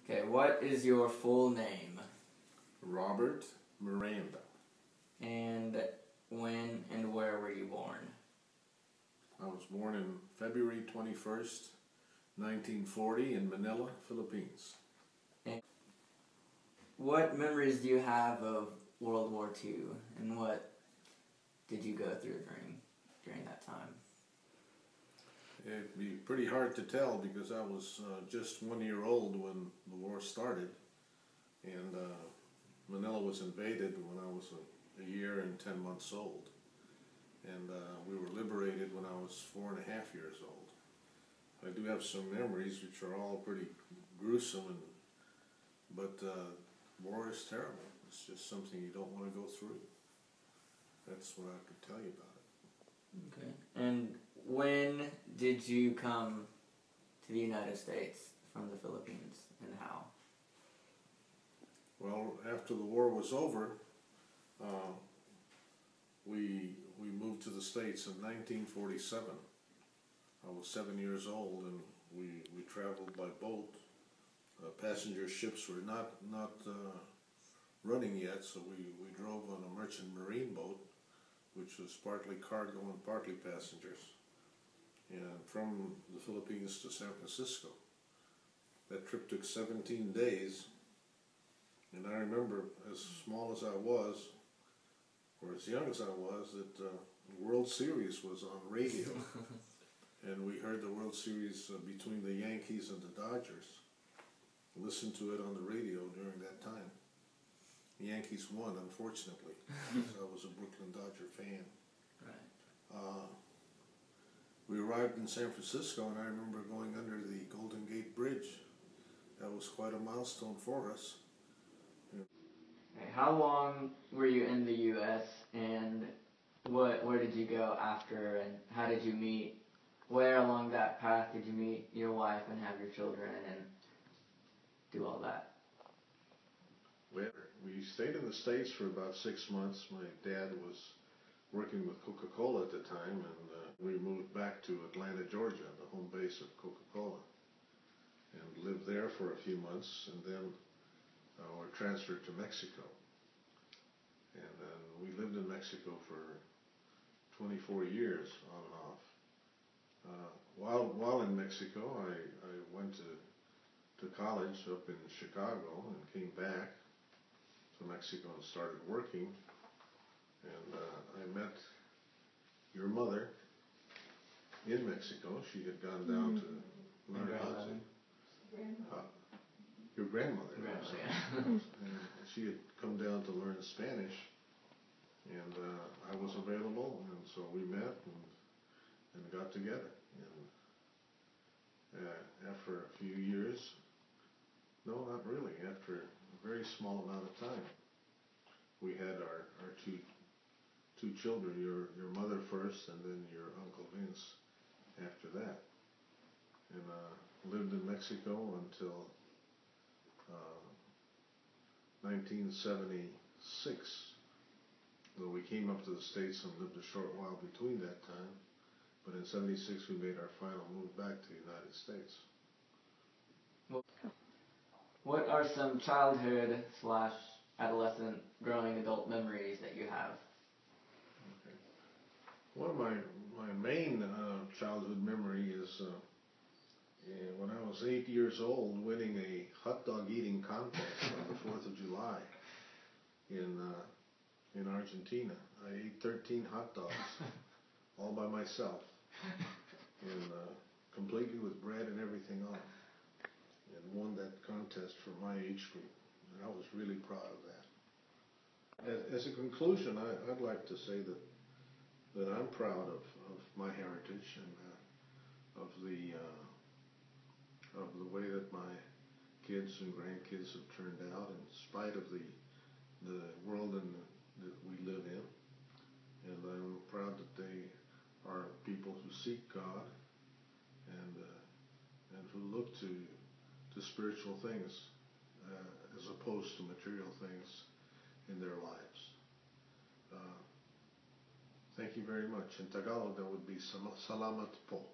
Okay, what is your full name? Robert Miranda. And when and where were you born? I was born in February 21st, 1940 in Manila, Philippines. And what memories do you have of World War II, and what did you go through during that time? It'd be pretty hard to tell because I was just 1 year old when the war started, and Manila was invaded when I was a year and 10 months old, and we were liberated when I was 4.5 years old. I do have some memories which are all pretty gruesome, but war is terrible. It's just something you don't want to go through. That's what I could tell you about it. Okay. And when did you come to the United States from the Philippines, and how? Well, after the war was over, we moved to the States in 1947. I was 7 years old, and we traveled by boat. Passenger ships were not running yet, so we drove on a merchant marine boat, which was partly cargo and partly passengers, and from the Philippines to San Francisco. That trip took 17 days, and I remember, as small as I was, or as young as I was, that the World Series was on radio, and we heard the World Series between the Yankees and the Dodgers. Listened to it on the radio during that time. The Yankees won, unfortunately, because I was a Brooklyn Dodger fan. Right. We arrived in San Francisco, and I remember going under the Golden Gate Bridge. That was quite a milestone for us. Okay, how long were you in the U.S., and where did you go after, and how did you meet? Where along that path did you meet your wife and have your children and do all that? We stayed in the States for about 6 months. My dad was working with Coca-Cola at the time, and we moved back to Atlanta, Georgia, the home base of Coca-Cola, and lived there for a few months, and then were transferred to Mexico. And then we lived in Mexico for 24 years, on and off. While in Mexico, I went to college up in Chicago and came back to Mexico and started working. And I met your mother in Mexico. She had gone down to learn how to... Your grandmother. Yeah. And she had come down to learn Spanish, and I was available, and so we met and got together. And after a few years, no, not really, after a very small amount of time, we had our two children, your mother first, and then your Uncle Vince after that. And lived in Mexico until 1976. Though we came up to the States and lived a short while between that time, but in 76 we made our final move back to the United States. What are some childhood/adolescent growing adult memories that you have? Okay. One of my main childhood memory is when I was 8 years old, winning a hot dog eating contest on the 4th of July in Argentina. I ate 13 hot dogs all by myself, and completely with bread and everything on, and won that contest for my age group. And I was really proud of that. As a conclusion, I'd like to say that I'm proud of my heritage and of the way that my kids and grandkids have turned out, in spite of the world that we live in. And I'm proud that they are people who seek God and who look to spiritual things as opposed to material things in their lives. Thank you very much. In Tagalog, that would be salamat po.